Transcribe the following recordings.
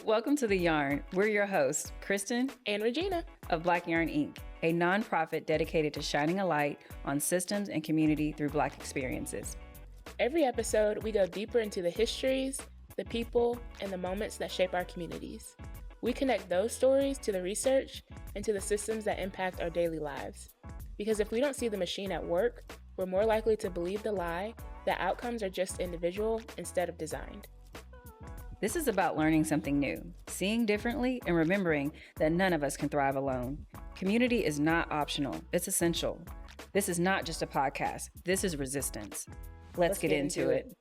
Welcome to The Yarn. We're your hosts, Kristen and Regina of Black Yarn Inc., a nonprofit dedicated to shining a light on systems and community through Black experiences. Every episode, we go deeper into the histories, the people, and the moments that shape our communities. We connect those stories to the research and to the systems that impact our daily lives. Because if we don't see the machine at work, we're more likely to believe the lie that outcomes are just individual instead of designed. This is about learning something new, seeing differently, and remembering that none of us can thrive alone. Community is not optional, it's essential. This is not just a podcast, this is resistance. Let's get into it.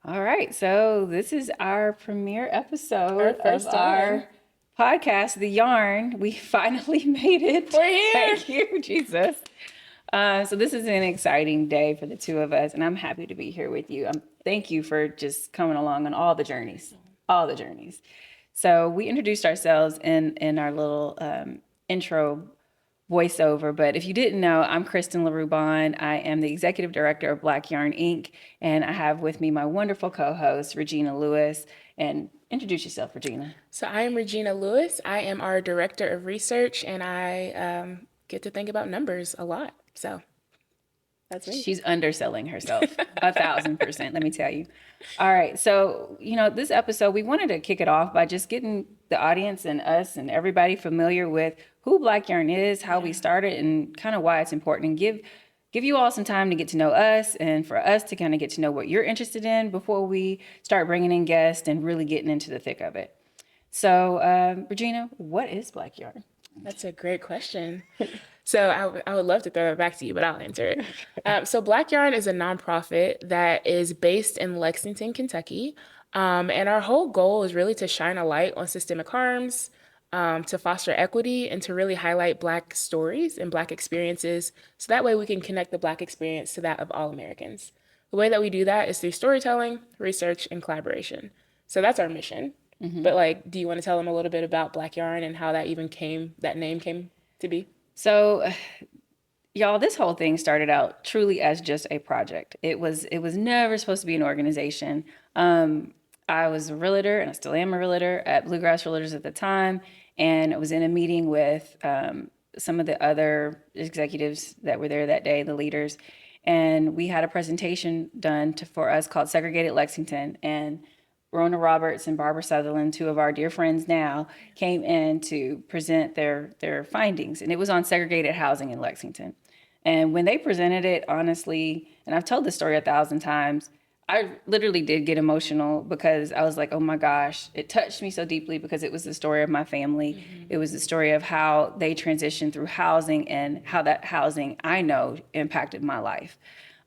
All right, so this is our premiere episode of our podcast, The Yarn. We finally made it. We're here. Thank you, Jesus. So this is an exciting day for the two of us, and I'm happy to be here with you. Thank you for just coming along on all the journeys. So we introduced ourselves in our little intro voiceover, but if you didn't know, I'm Kristen LaRue Bond. I am the executive director of Black Yarn Inc., and I have with me my wonderful co-host, Regina Lewis. And introduce yourself, Regina. So I am Regina Lewis. I am our director of research, and I get to think about numbers a lot. So that's me. She's underselling herself 1,000%, let me tell you. All right. So, this episode, we wanted to kick it off by just getting the audience and us and everybody familiar with who Black Yarn is, how we started, and kind of why it's important, and give you all some time to get to know us and for us to kind of get to know what you're interested in before we start bringing in guests and really getting into the thick of it. So, Regina, what is Black Yarn? That's a great question. So I would love to throw it back to you, but I'll answer it. So Black Yarn is a nonprofit that is based in Lexington, Kentucky. And our whole goal is really to shine a light on systemic harms, to foster equity, and to really highlight Black stories and Black experiences. So that way we can connect the Black experience to that of all Americans. The way that we do that is through storytelling, research, and collaboration. So that's our mission. Mm-hmm. But do you want to tell them a little bit about Black Yarn and how that name came to be? So, y'all, this whole thing started out truly as just a project. It was never supposed to be an organization. I was a realtor, and I still am a realtor at Bluegrass Realtors at the time, and I was in a meeting with some of the other executives that were there that day, the leaders, and we had a presentation done for us called Segregated Lexington, and Rona Roberts and Barbara Sutherland, two of our dear friends now, came in to present their findings. And it was on segregated housing in Lexington. And when they presented it, honestly, and I've told this story 1,000 times, I literally did get emotional because I was like, oh my gosh, it touched me so deeply because it was the story of my family. Mm-hmm. It was the story of how they transitioned through housing and how that housing, I know, impacted my life.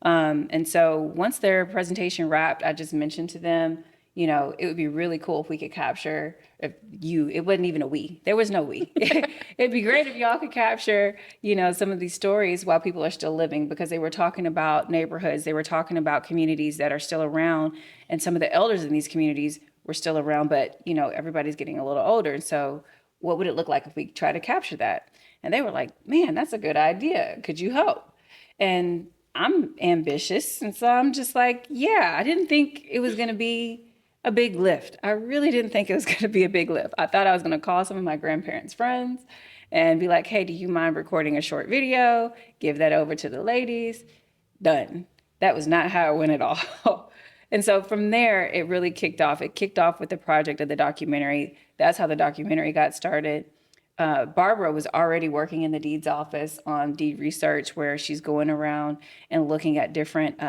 And so once their presentation wrapped, I just mentioned to them, it would be really cool if we could capture it wasn't even a we. There was no we. It'd be great if y'all could capture, some of these stories while people are still living, because they were talking about neighborhoods. They were talking about communities that are still around, and some of the elders in these communities were still around, but, everybody's getting a little older. And so what would it look like if we try to capture that? And they were like, man, that's a good idea. Could you help? And I'm ambitious. And so I'm just like, yeah, I didn't think it was going to be a big lift. I really didn't think it was going to be a big lift. I thought I was going to call some of my grandparents' friends and be like, hey, do you mind recording a short video? Give that over to the ladies. Done. That was not how it went at all. And so from there, it really kicked off. It kicked off with the project of the documentary. That's how the documentary got started. Barbara was already working in the deeds office on deed research, where she's going around and looking at different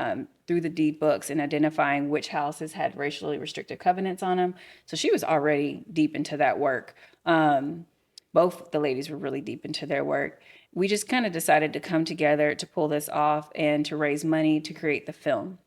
through the deed books and identifying which houses had racially restrictive covenants on them. So she was already deep into that work. Both the ladies were really deep into their work. We just kind of decided to come together to pull this off and to raise money to create the film.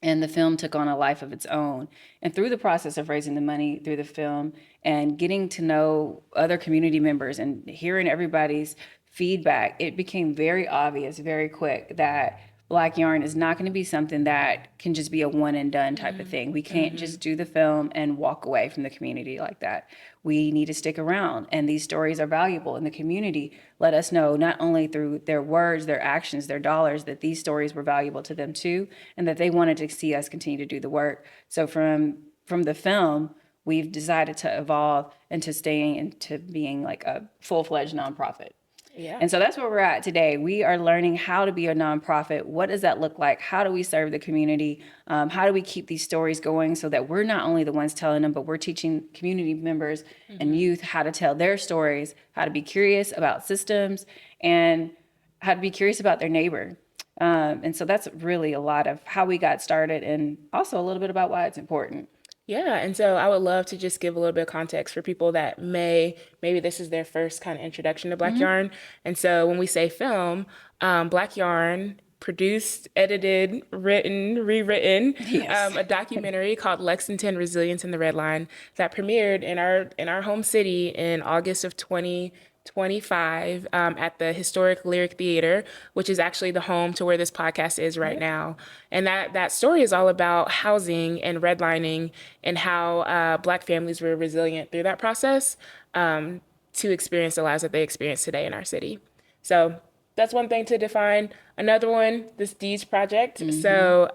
And the film took on a life of its own. And through the process of raising the money through the film and getting to know other community members and hearing everybody's feedback, it became very obvious, very quick, that Black Yarn is not going to be something that can just be a one and done type of thing. We can't just do the film and walk away from the community like that. We need to stick around, and these stories are valuable, and the community let us know, not only through their words, their actions, their dollars, that these stories were valuable to them too, and that they wanted to see us continue to do the work. So from the film, we've decided to evolve into staying into being like a full-fledged nonprofit. Yeah. And so that's where we're at today. We are learning how to be a nonprofit. What does that look like? How do we serve the community? How do we keep these stories going so that we're not only the ones telling them, but we're teaching community members and youth how to tell their stories, how to be curious about systems, and how to be curious about their neighbor. And so that's really a lot of how we got started, and also a little bit about why it's important. Yeah, and so I would love to just give a little bit of context for people that maybe this is their first kind of introduction to Black Yarn. And so when we say film, Black Yarn produced, edited, written, rewritten, Yes. a documentary called Lexington Resilience in the Redline that premiered in our home city in August of 2025 at the historic Lyric Theater, which is actually the home to where this podcast is right now. And that story is all about housing and redlining and how Black families were resilient through that process to experience the lives that they experience today in our city. So that's one thing to define. Another one, this Deeds Project. So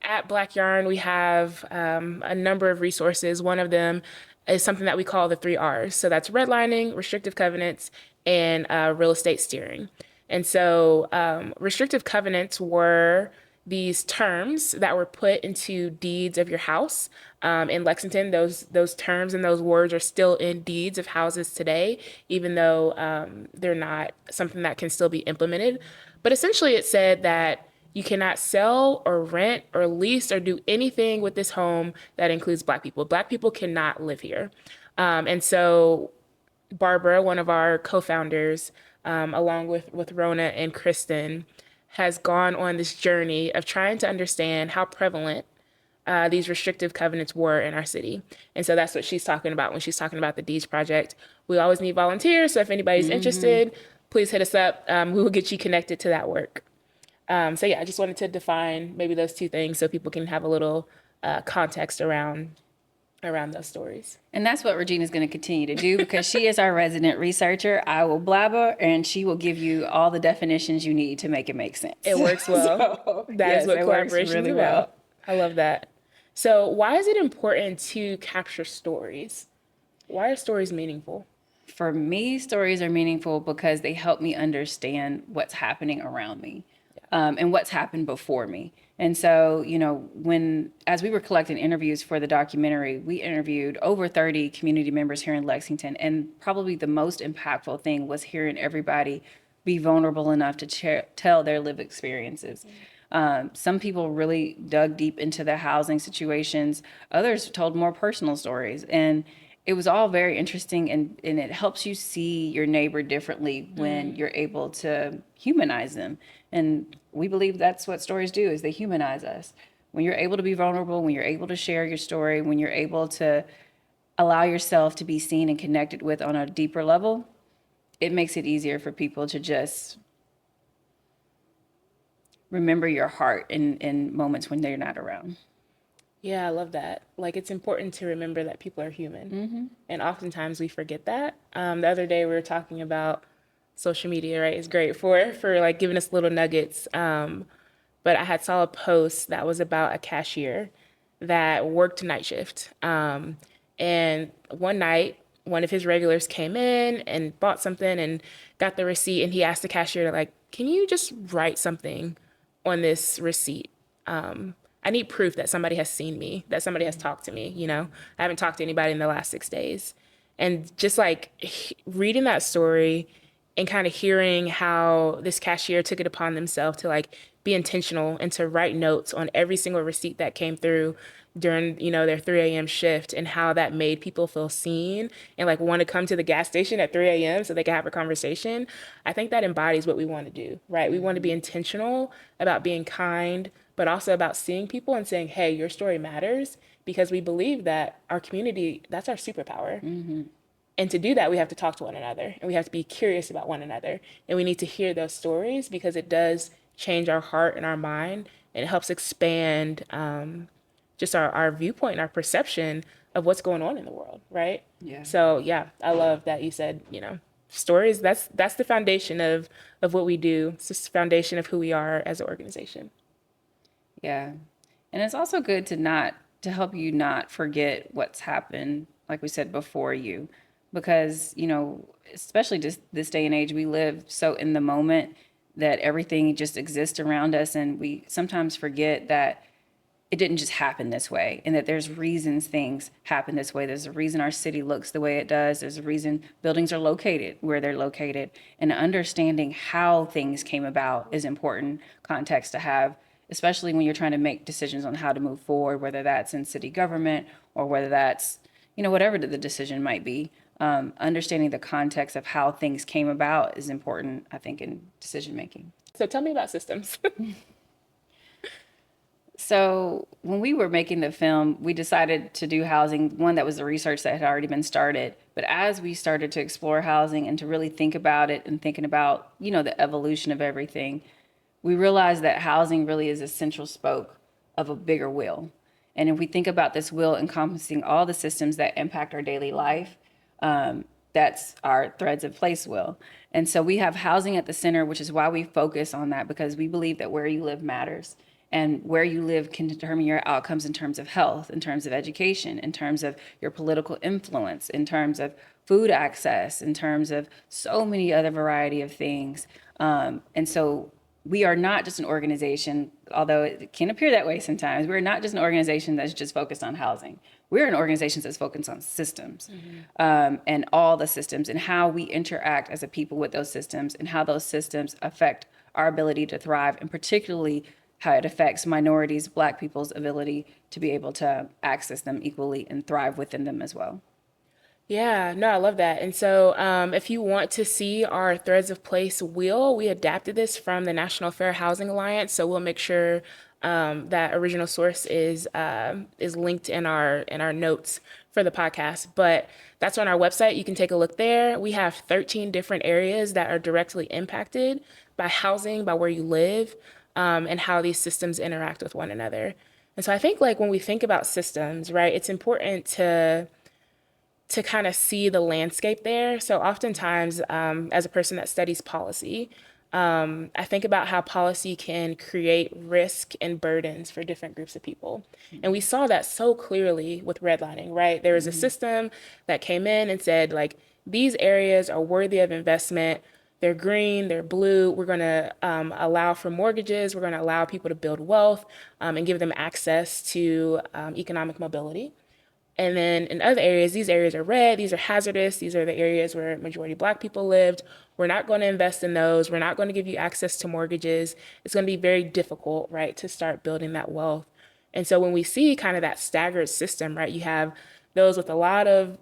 at Black Yarn, we have a number of resources. One of them is something that we call the 3 Rs. So that's redlining, restrictive covenants, and real estate steering. And so restrictive covenants were these terms that were put into deeds of your house. In Lexington, those terms and those words are still in deeds of houses today, even though they're not something that can still be implemented. But essentially, it said that you cannot sell or rent or lease or do anything with this home that includes Black people. Black people cannot live here. And so Barbara, one of our co-founders, along with Rona and Kristen, has gone on this journey of trying to understand how prevalent these restrictive covenants were in our city. And so that's what she's talking about when she's talking about the Deeds Project. We always need volunteers, so if anybody's interested, please hit us up. We will get you connected to that work. So yeah, I just wanted to define maybe those two things so people can have a little context around those stories. And that's what Regina's going to continue to do because she is our resident researcher. I will blabber and she will give you all the definitions you need to make it make sense. It works well. So, That yes, is what it works collaboration really is well. about. I love that. So why is it important to capture stories? Why are stories meaningful? For me, stories are meaningful because they help me understand what's happening around me and what's happened before me. And so, as we were collecting interviews for the documentary, we interviewed over 30 community members here in Lexington. And probably the most impactful thing was hearing everybody be vulnerable enough to tell their lived experiences. Some people really dug deep into their housing situations. Others told more personal stories. And it was all very interesting, and it helps you see your neighbor differently when you're able to humanize them. And we believe that's what stories do, is they humanize us. When you're able to be vulnerable, when you're able to share your story, when you're able to allow yourself to be seen and connected with on a deeper level, it makes it easier for people to just remember your heart in moments when they're not around. Yeah, I love that. Like, it's important to remember that people are human. And oftentimes we forget that. The other day we were talking about social media, right? It's great for like giving us little nuggets. But I had saw a post that was about a cashier that worked night shift. And one night, one of his regulars came in and bought something and got the receipt. And he asked the cashier, like, can you just write something on this receipt? I need proof that somebody has seen me, that somebody has talked to me. I haven't talked to anybody in the last 6 days. And just like reading that story and kind of hearing how this cashier took it upon themselves to like be intentional and to write notes on every single receipt that came through during, their 3 a.m. shift, and how that made people feel seen and like want to come to the gas station at 3 a.m. so they can have a conversation. I think that embodies what we want to do, right? We want to be intentional about being kind, but also about seeing people and saying, hey, your story matters, because we believe that our community, that's our superpower. And to do that, we have to talk to one another, and we have to be curious about one another. And we need to hear those stories because it does change our heart and our mind, and it helps expand just our viewpoint and our perception of what's going on in the world, right? Yeah. So yeah, I love that you said, stories, that's the foundation of what we do. It's just the foundation of who we are as an organization. Yeah. And it's also good to not to help you not forget what's happened, like we said, before you. Because, especially just this day and age, we live so in the moment that everything just exists around us. And we sometimes forget that it didn't just happen this way and that there's reasons things happen this way. There's a reason our city looks the way it does. There's a reason buildings are located where they're located. And understanding how things came about is important context to have, especially when you're trying to make decisions on how to move forward, whether that's in city government or whether that's, whatever the decision might be. Understanding the context of how things came about is important, I think, in decision making. So tell me about systems. So when we were making the film, we decided to do housing. One, that was the research that had already been started. But as we started to explore housing and to really think about it and thinking about, the evolution of everything, we realized that housing really is a central spoke of a bigger wheel. And if we think about this wheel encompassing all the systems that impact our daily life, that's our threads of place wheel. And so we have housing at the center, which is why we focus on that, because we believe that where you live matters. And where you live can determine your outcomes in terms of health, in terms of education, in terms of your political influence, in terms of food access, in terms of so many other variety of things. And so we are not just an organization, although it can appear that way sometimes. We're not just an organization that's just focused on housing. We're an organization that's focused on systems, and all the systems and how we interact as a people with those systems and how those systems affect our ability to thrive, and particularly how it affects minorities, Black people's ability to be able to access them equally and thrive within them as well. Yeah, no, I love that. And so, if you want to see our Threads of Place wheel, we adapted this from the National Fair Housing Alliance. So we'll make sure that original source is linked in our notes for the podcast. But that's on our website. You can take a look there. We have 13 different areas that are directly impacted by housing, by where you live, and how these systems interact with one another. And so I think like when we think about systems, right, it's important to kind of see the landscape there. So oftentimes, as a person that studies policy, I think about how policy can create risk and burdens for different groups of people. And we saw that so clearly with redlining, right? There was a system that came in and said, like, these areas are worthy of investment. They're green, they're blue. We're going to allow for mortgages. We're going to allow people to build wealth and give them access to economic mobility. And then in other areas, these areas are red, these are hazardous, these are the areas where majority Black people lived. We're not going to invest in those. We're not going to give you access to mortgages. It's going to be very difficult, right, to start building that wealth. And so when we see kind of that staggered system, right, you have those with a lot of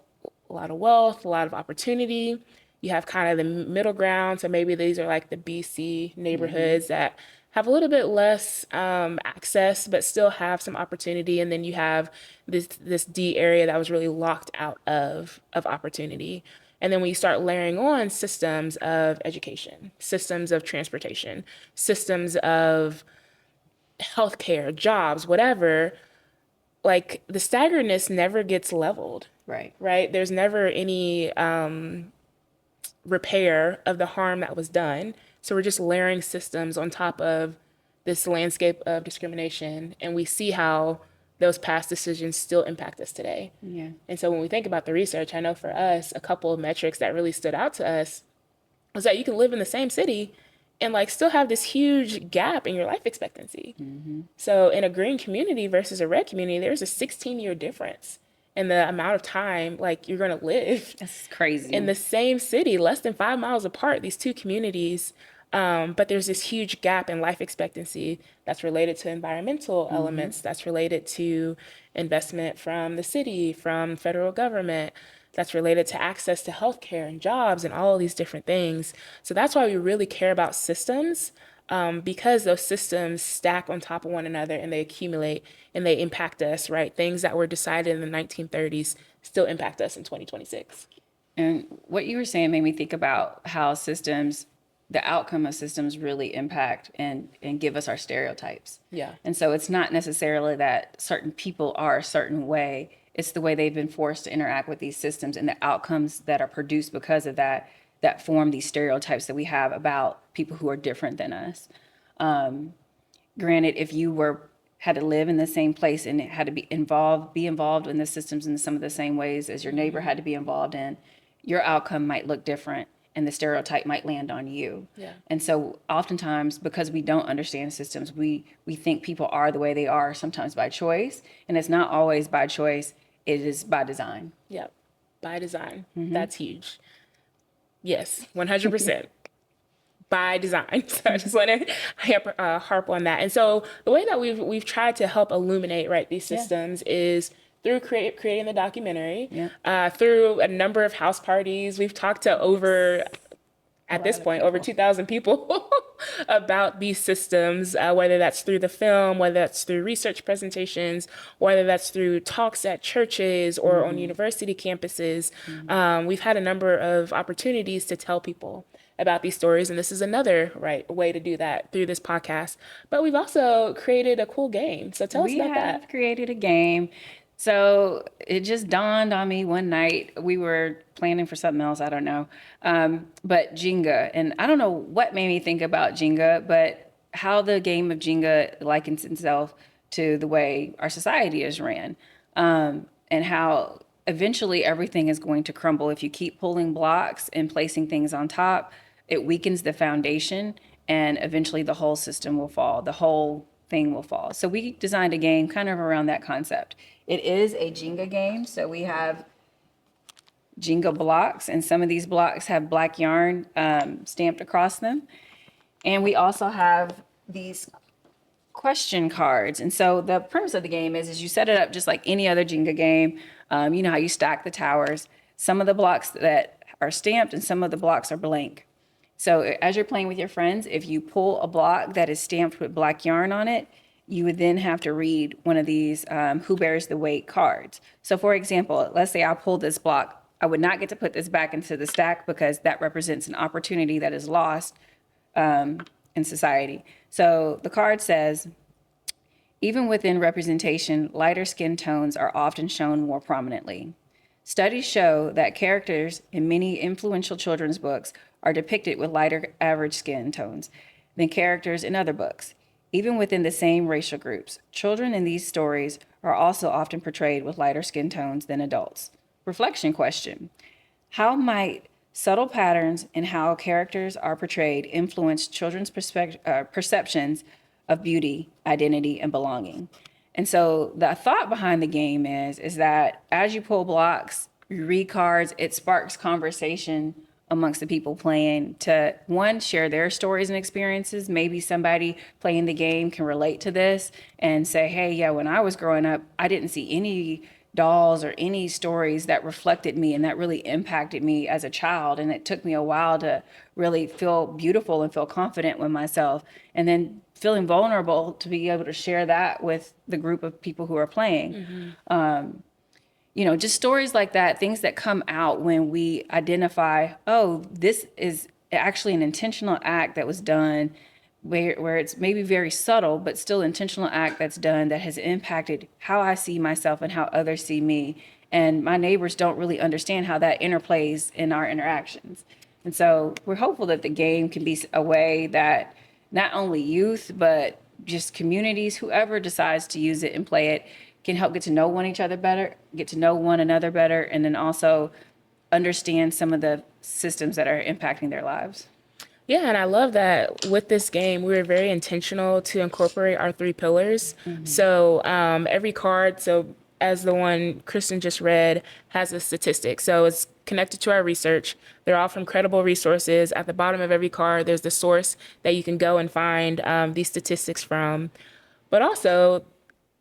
wealth, a lot of opportunity. You have kind of the middle ground. So maybe these are like the BC neighborhoods that have a little bit less access, but still have some opportunity. And then you have this D area that was really locked out of opportunity. And then when you start layering on systems of education, systems of transportation, systems of healthcare, jobs, whatever, like the staggeredness never gets leveled, Right. right? There's never any repair of the harm that was done. So we're just layering systems on top of this landscape of discrimination, and we see how those past decisions still impact us today. Yeah. And so when we think about the research, I know for us, a couple of metrics that really stood out to us was that you can live in the same city and like still have this huge gap in your life expectancy. So in a green community versus a red community, there's a 16-year difference in the amount of time like you're going to live That's crazy. in the same city, less than 5 miles apart, these two communities. But there's this huge gap in life expectancy that's related to environmental elements, that's related to investment from the city, from federal government, that's related to access to healthcare and jobs and all of these different things. So that's why we really care about systems, because those systems stack on top of one another and they accumulate and they impact us, right? Things that were decided in the 1930s still impact us in 2026. And what you were saying made me think about how systems, the outcome of systems really impact and give us our stereotypes. Yeah. And so it's not necessarily that certain people are a certain way. It's the way they've been forced to interact with these systems and the outcomes that are produced because of that, that form these stereotypes that we have about people who are different than us. Granted, if you were had to live in the same place and had to be involved in the systems in some of the same ways as your neighbor had to be involved in, your outcome might look different and the stereotype might land on you. Yeah. And so oftentimes, because we don't understand systems, we think people are the way they are, sometimes by choice, and it's not always by choice, it is by design. Yep. By design. That's huge. Yes, 100%. By design. So I just want to harp on that. And so the way that we've tried to help illuminate, right, these systems is through creating the documentary, through a number of house parties. We've talked to at this point, over 2,000 people about these systems, whether that's through the film, whether that's through research presentations, whether that's through talks at churches or on university campuses. We've had a number of opportunities to tell people about these stories, and this is another way to do that through this podcast. But we've also created a cool game. So tell us about that. We have created a game. So it just dawned on me one night. We were planning for something else, I don't know. But Jenga, and I don't know what made me think about Jenga, but how the game of Jenga likens itself to the way our society is ran, and how eventually everything is going to crumble if you keep pulling blocks and placing things on top. It weakens the foundation, and eventually the whole system will fall. The whole thing will fall. So we designed a game kind of around that concept. It is a Jenga game. So we have Jenga blocks, and some of these blocks have black yarn stamped across them. And we also have these question cards. And so the premise of the game is you set it up just like any other Jenga game. You know how you stack the towers. Some of the blocks that are stamped and some of the blocks are blank. So as you're playing with your friends, if you pull a block that is stamped with black yarn on it, you would then have to read one of these who bears the weight cards. So for example, let's say I pull this block. I would not get to put this back into the stack because that represents an opportunity that is lost in society. So the card says, even within representation, lighter skin tones are often shown more prominently. Studies show that characters in many influential children's books are depicted with lighter average skin tones than characters in other books. Even within the same racial groups, children in these stories are also often portrayed with lighter skin tones than adults. Reflection question: how might subtle patterns in how characters are portrayed influence children's perceptions of beauty, identity, and belonging? And so the thought behind the game is that as you pull blocks, you read cards, it sparks conversation amongst the people playing to, one, share their stories and experiences. Maybe somebody playing the game can relate to this and say, hey, yeah, when I was growing up, I didn't see any dolls or any stories that reflected me and that really impacted me as a child. And it took me a while to really feel beautiful and feel confident with myself. And then feeling vulnerable to be able to share that with the group of people who are playing. You know, just stories like that, things that come out when we identify, oh, this is actually an intentional act that was done where it's maybe very subtle, but still intentional act that's done that has impacted how I see myself and how others see me. And my neighbors don't really understand how that interplays in our interactions. And so we're hopeful that the game can be a way that not only youth, but just communities, whoever decides to use it and play it, can help get to know one another better, and then also understand some of the systems that are impacting their lives. Yeah, and I love that with this game, we were very intentional to incorporate our 3 pillars. So every card, so as the one Kristen just read, has a statistic. So it's connected to our research. They're all from credible resources. At the bottom of every card, there's the source that you can go and find these statistics from. But also,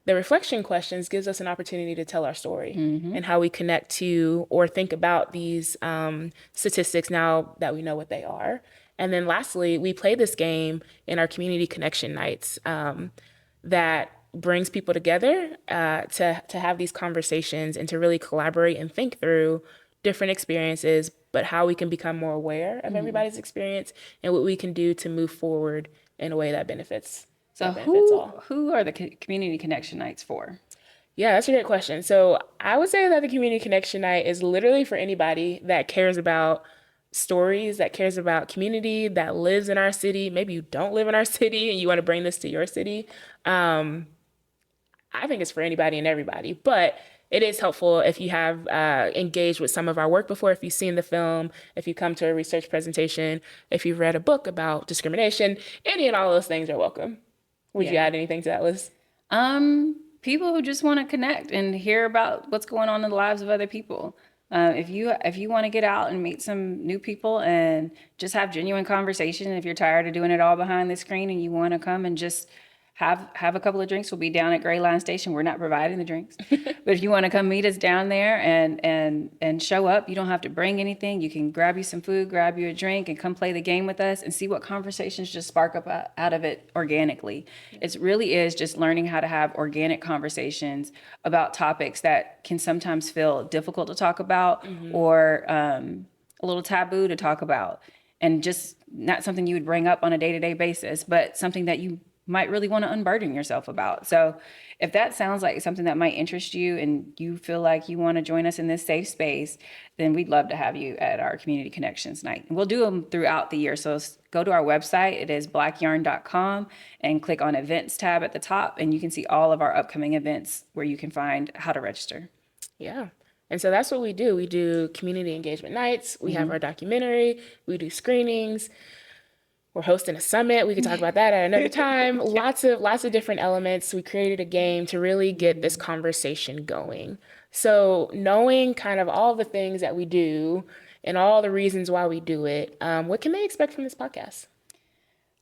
the reflection questions gives us an opportunity to tell our story and how we connect to or think about these statistics now that we know what they are. And then lastly, we play this game in our community connection nights that brings people together to have these conversations and to really collaborate and think through different experiences, but how we can become more aware of everybody's experience and what we can do to move forward in a way that benefits. So who are the community connection nights for? Yeah, that's a great question. So I would say that the community connection night is literally for anybody that cares about stories, that cares about community, that lives in our city. Maybe you don't live in our city and you want to bring this to your city. I think it's for anybody and everybody, but it is helpful if you have engaged with some of our work before, if you've seen the film, if you come to a research presentation, if you've read a book about discrimination, any and all of those things are welcome. Would you Yeah. add anything to that list? People who just want to connect and hear about what's going on in the lives of other people. If you want to get out and meet some new people and just have genuine conversation, if you're tired of doing it all behind the screen and you want to come and just have a couple of drinks, we'll be down at Gray Line Station. We're not providing the drinks, but if you want to come meet us down there and show up, you don't have to bring anything. You can grab you some food, grab you a drink, and come play the game with us and see what conversations just spark up out of it organically. It really is just learning how to have organic conversations about topics that can sometimes feel difficult to talk about or a little taboo to talk about, and just not something you would bring up on a day-to-day basis, but something that you might really want to unburden yourself about. So if that sounds like something that might interest you and you feel like you want to join us in this safe space, then we'd love to have you at our Community Connections Night. And we'll do them throughout the year. So go to our website. It is blackyarn.com and click on events tab at the top, and you can see all of our upcoming events where you can find how to register. Yeah. And so that's what we do. We do community engagement nights. We have our documentary. We do screenings. We're hosting a summit. We could talk about that at another time. Lots of different elements. We created a game to really get this conversation going. So knowing kind of all the things that we do and all the reasons why we do it, what can they expect from this podcast?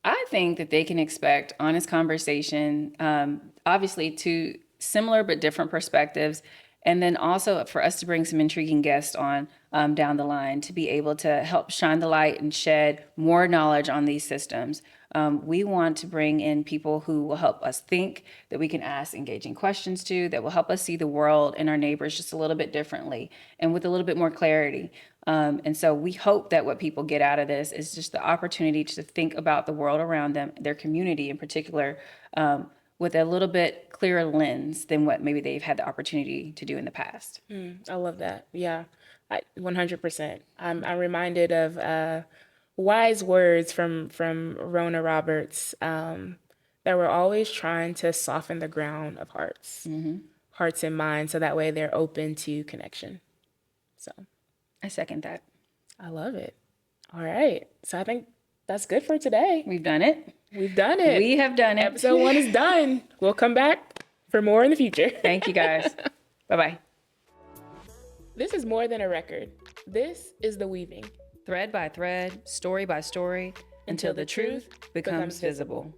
I think that they can expect honest conversation, obviously two similar but different perspectives, and then also for us to bring some intriguing guests on down the line to be able to help shine the light and shed more knowledge on these systems. We want to bring in people who will help us think, that we can ask engaging questions to, that will help us see the world and our neighbors just a little bit differently and with a little bit more clarity. And so we hope that what people get out of this is just the opportunity to think about the world around them, their community in particular, with a little bit clearer lens than what maybe they've had the opportunity to do in the past. I love that. Yeah, 100%. I'm reminded of wise words from Rona Roberts that we're always trying to soften the ground of hearts, hearts and minds, so that way they're open to connection. So I second that. I love it. All right. So I think that's good for today. We've done it. We've done it. We have done it. Episode 1 is done. We'll come back for more in the future. Thank you, guys. Bye-bye. This is more than a record. This is the weaving. Thread by thread, story by story, until the truth becomes visible.